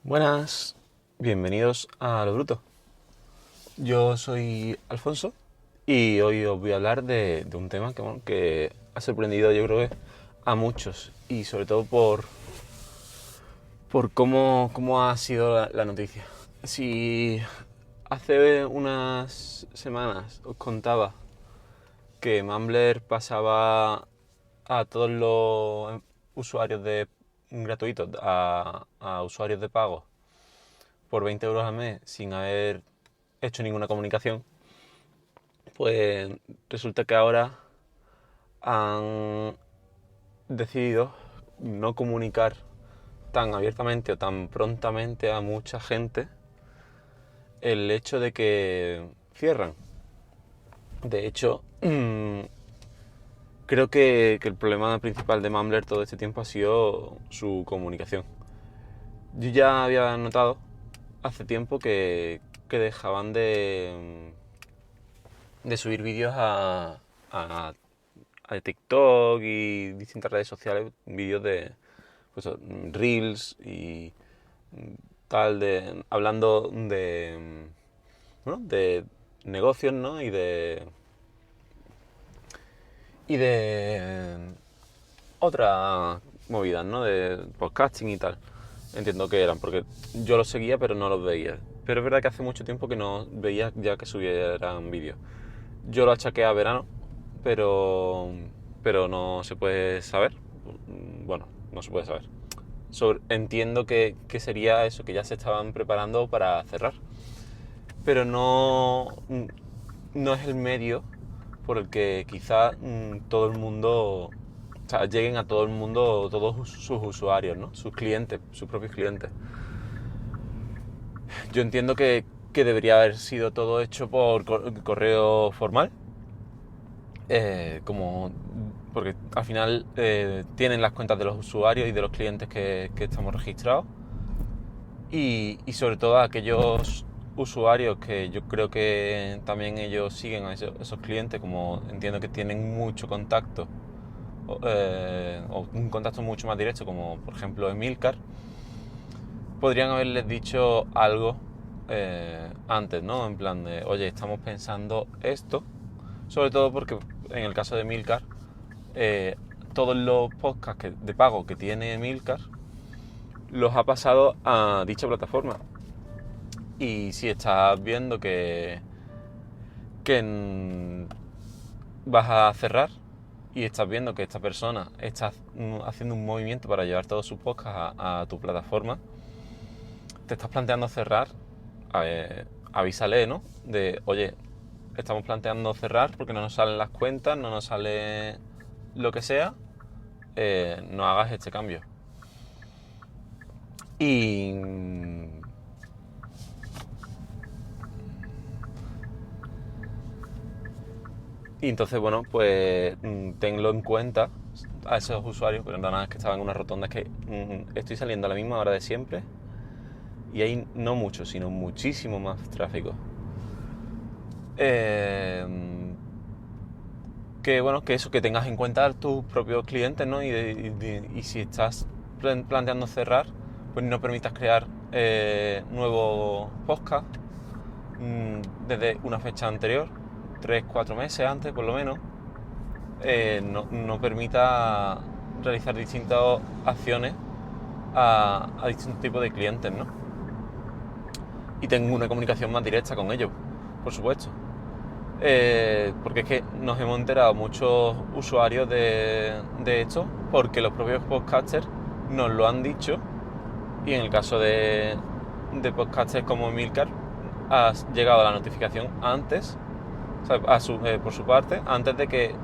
Buenas, bienvenidos a Lo Bruto. Yo soy Alfonso y hoy os voy a hablar de un tema que ha sorprendido, yo creo que a muchos, y sobre todo por cómo ha sido la noticia. Si hace unas semanas os contaba que Mumbler pasaba a todos los usuarios gratuitos a usuarios de pago por 20 euros al mes sin haber hecho ninguna comunicación, pues resulta que ahora han decidido no comunicar tan abiertamente o tan prontamente a mucha gente el hecho de que cierran. De hecho, creo que el problema principal de Mumbler todo este tiempo ha sido su comunicación. Yo ya había notado hace tiempo que dejaban de subir vídeos a TikTok y distintas redes sociales, vídeos de pues, Reels y tal, hablando de negocios, ¿no? Y de otras movidas, ¿no? De podcasting y tal. Entiendo que eran, porque yo los seguía pero no los veía. Pero es verdad que hace mucho tiempo que no veía ya que subieran vídeos. Yo lo achaqué a verano, pero no se puede saber. Bueno, no se puede saber. Entiendo que sería eso, que ya se estaban preparando para cerrar. Pero no es el medio por el que quizá todo el mundo, o sea, lleguen a todo el mundo todos sus usuarios, ¿no? Sus clientes, sus propios clientes. Yo entiendo que debería haber sido todo hecho por correo formal, porque al final tienen las cuentas de los usuarios y de los clientes que estamos registrados, y sobre todo a aquellos usuarios que yo creo que también ellos siguen a esos clientes, como entiendo que tienen mucho contacto o un contacto mucho más directo, como por ejemplo Emilcar, podrían haberles dicho algo antes, ¿no? En plan de, oye, estamos pensando esto, sobre todo porque en el caso de Emilcar, todos los podcasts de pago que tiene Emilcar los ha pasado a dicha plataforma. Y si estás viendo que vas a cerrar y estás viendo que esta persona está haciendo un movimiento para llevar todos sus podcasts a tu plataforma, te estás planteando cerrar, avísale, ¿no? De, oye, estamos planteando cerrar porque no nos salen las cuentas, no nos sale lo que sea, no hagas este cambio. Y entonces, bueno, pues tenlo en cuenta a esos usuarios, pero nada más que estaban en una rotonda, es que estoy saliendo a la misma hora de siempre y hay no mucho, sino muchísimo más tráfico. Que bueno, que eso, que tengas en cuenta tus propios clientes, ¿no? Y si estás planteando cerrar, pues no permitas crear nuevos podcasts desde una fecha anterior, 3-4 meses antes por lo menos. No permita realizar distintas acciones a distintos tipos de clientes, ¿no? Y tengo una comunicación más directa con ellos, por supuesto. Porque es que nos hemos enterado muchos usuarios de esto, porque los propios podcasters nos lo han dicho, y en el caso de podcasters como Emilcar, ha llegado la notificación antes, o sea, por su parte, antes de que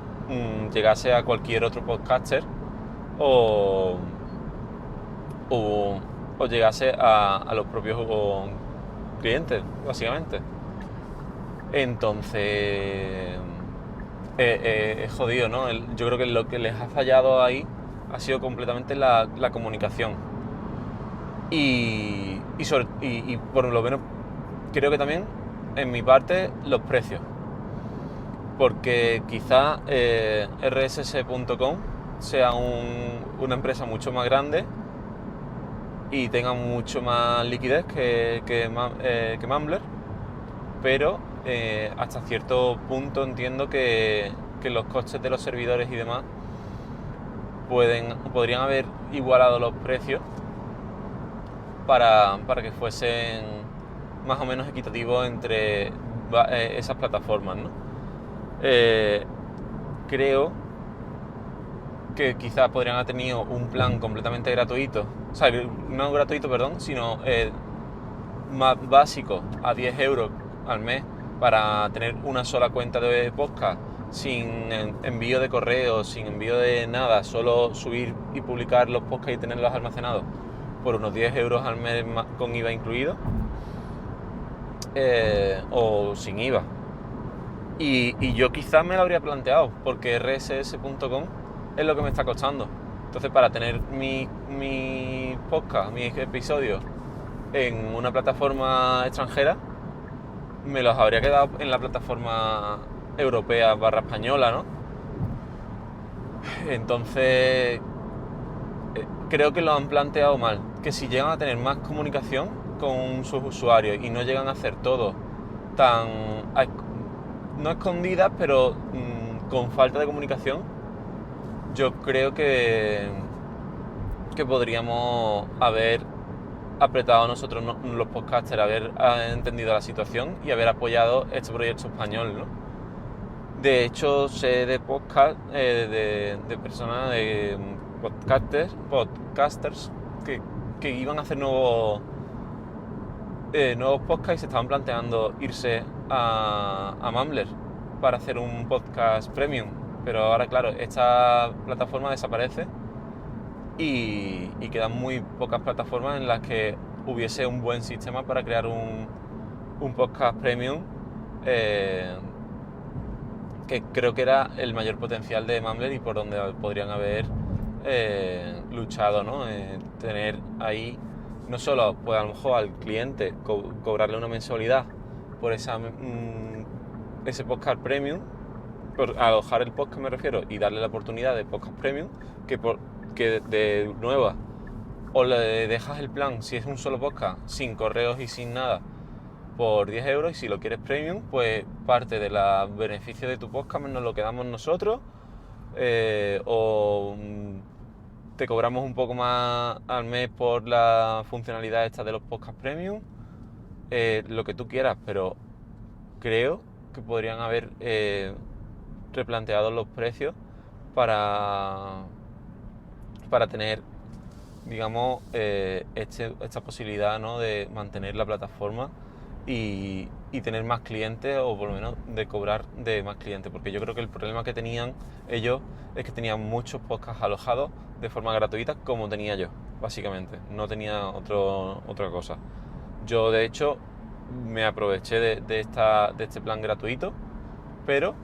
llegase a cualquier otro podcaster o llegase a los propios clientes, básicamente. Entonces es jodido, ¿no? Yo creo que lo que les ha fallado ahí ha sido completamente la comunicación y por lo menos creo que también en mi parte los precios, porque quizá rss.com sea una empresa mucho más grande y tenga mucho más liquidez que Mumbler, pero hasta cierto punto entiendo que los costes de los servidores y demás podrían haber igualado los precios para que fuesen más o menos equitativos entre esas plataformas, ¿no? Creo que quizás podrían haber tenido un plan completamente gratuito, o sea, no gratuito, perdón, sino más básico, a 10 euros al mes, para tener una sola cuenta de podcast, sin envío de correo, sin envío de nada, solo subir y publicar los podcasts y tenerlos almacenados por unos 10 euros al mes con IVA incluido, o sin IVA. Y yo quizás me lo habría planteado, porque rss.com es lo que me está costando. Entonces, para tener mi podcast, mis episodios en una plataforma extranjera, me los habría quedado en la plataforma europea / española, ¿no? Entonces, creo que lo han planteado mal. Que si llegan a tener más comunicación con sus usuarios y no llegan a hacer todo tan... no escondidas, pero con falta de comunicación, yo creo que podríamos haber apretado nosotros los podcasters, haber entendido la situación y haber apoyado este proyecto español, ¿no? De hecho, sé de podcast, de personas, de podcasters que iban a hacer nuevos podcasts y se estaban planteando irse a Mumbler para hacer un podcast premium. Pero ahora, claro, esta plataforma desaparece y quedan muy pocas plataformas en las que hubiese un buen sistema para crear un podcast premium, que creo que era el mayor potencial de Mumbler y por donde podrían haber luchado, ¿no? Tener ahí no solo, pues a lo mejor al cliente cobrarle una mensualidad por ese podcast premium, por alojar el podcast me refiero, y darle la oportunidad de podcast premium, que de nueva o le dejas el plan, si es un solo podcast, sin correos y sin nada, por 10 euros, y si lo quieres premium, pues parte de los beneficios de tu podcast nos lo quedamos nosotros, o te cobramos un poco más al mes por la funcionalidad esta de los podcasts premium, lo que tú quieras, pero creo que podrían haber replanteado los precios para tener, digamos, esta posibilidad, ¿no?, de mantener la plataforma y tener más clientes, o por lo menos de cobrar de más clientes, porque yo creo que el problema que tenían ellos es que tenían muchos podcasts alojados de forma gratuita, como tenía yo, básicamente, no tenía otra cosa. Yo, de hecho, me aproveché de este plan gratuito, pero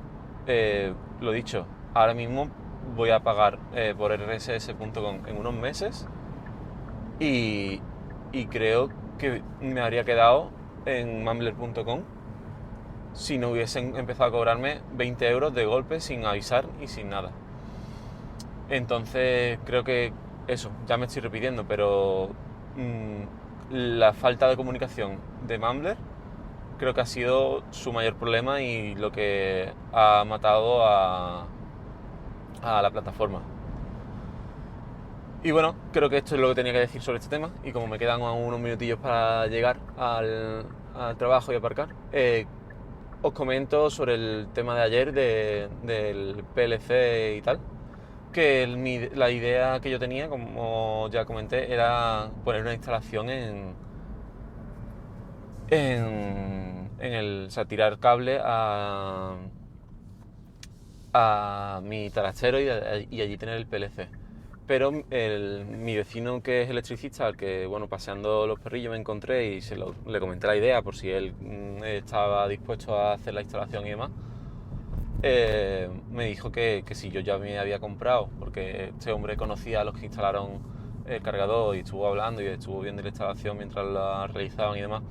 lo dicho, ahora mismo voy a pagar por rss.com en unos meses y creo que me habría quedado en mumbler.com si no hubiesen empezado a cobrarme 20 euros de golpe sin avisar y sin nada. Entonces creo que eso, ya me estoy repitiendo, pero la falta de comunicación de Mumbler creo que ha sido su mayor problema y lo que ha matado a la plataforma. Y bueno, creo que esto es lo que tenía que decir sobre este tema, y como me quedan unos minutillos para llegar al trabajo y aparcar, os comento sobre el tema de ayer del PLC y tal, que la idea que yo tenía, como ya comenté, era poner una instalación o sea, tirar cable a mi tarachero y allí tener el PLC. Pero mi vecino, que es electricista, al que, bueno, paseando los perrillos me encontré y le comenté la idea por si él estaba dispuesto a hacer la instalación y demás, me dijo que si yo ya me había comprado, porque este hombre conocía a los que instalaron el cargador y estuvo hablando y estuvo viendo la instalación mientras la realizaban y demás,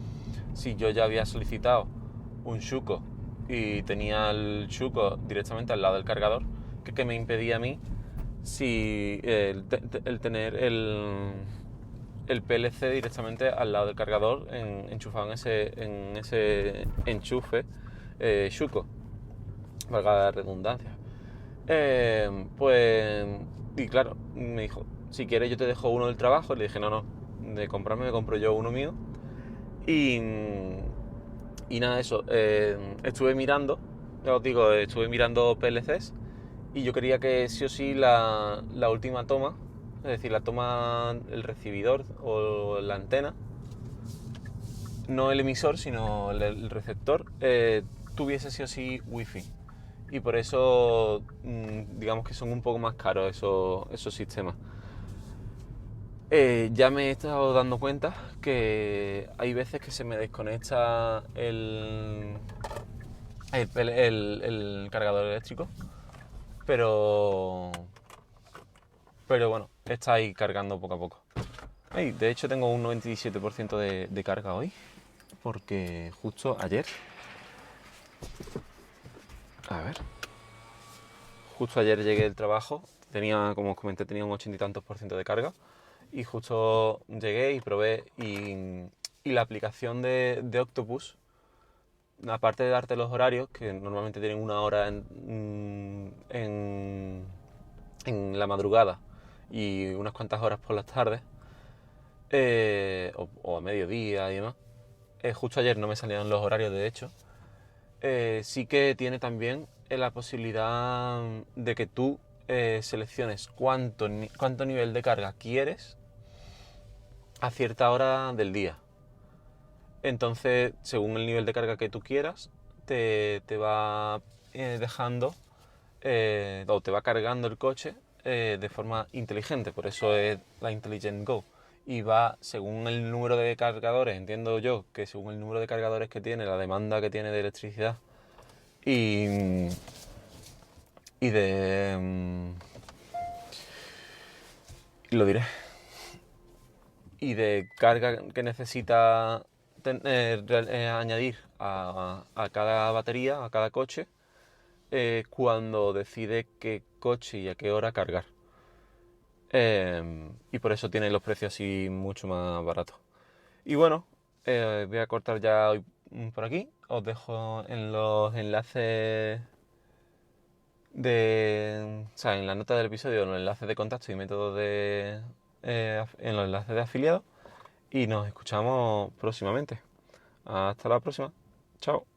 si yo ya había solicitado un Shuko y tenía el Shuko directamente al lado del cargador, que me impedía a mí si el tener el PLC directamente al lado del cargador, enchufado en ese enchufe Shuko, valga la redundancia. Pues, y claro, me dijo, si quieres yo te dejo uno del trabajo. Le dije, no, de comprarme me compro yo uno mío. Y nada, eso, estuve mirando, ya os digo, estuve mirando PLCs y yo quería que sí o sí la última toma, es decir, la toma, el recibidor o la antena, no el emisor, sino el receptor, tuviese sí o sí wifi. Y por eso, digamos que son un poco más caros esos sistemas. Ya me he estado dando cuenta que hay veces que se me desconecta el cargador eléctrico, pero bueno, está ahí cargando poco a poco. De hecho tengo un 97% de carga hoy, porque justo ayer, llegué del trabajo, como os comenté, tenía un 80 y tantos por ciento de carga, y justo llegué y probé, y la aplicación de Octopus, aparte de darte los horarios, que normalmente tienen una hora en la madrugada y unas cuantas horas por las tardes, o a mediodía y demás. Justo ayer no me salían los horarios, de hecho. Sí que tiene también la posibilidad de que tú selecciones cuánto nivel de carga quieres a cierta hora del día. Entonces, según el nivel de carga que tú quieras, te va dejando o te va cargando el coche de forma inteligente. Por eso es la Intelligent Go. Y va según el número de cargadores, entiendo yo que según el número de cargadores que tiene, la demanda que tiene de electricidad y de... lo diré. Y de carga que necesita añadir a cada batería, a cada coche, cuando decide qué coche y a qué hora cargar. Y por eso tiene los precios así mucho más baratos. Y bueno, voy a cortar ya hoy por aquí. Os dejo en los enlaces o sea, en la nota del episodio, en los enlaces de contacto y métodos en los enlaces de afiliados. Y nos escuchamos próximamente. Hasta la próxima. Chao.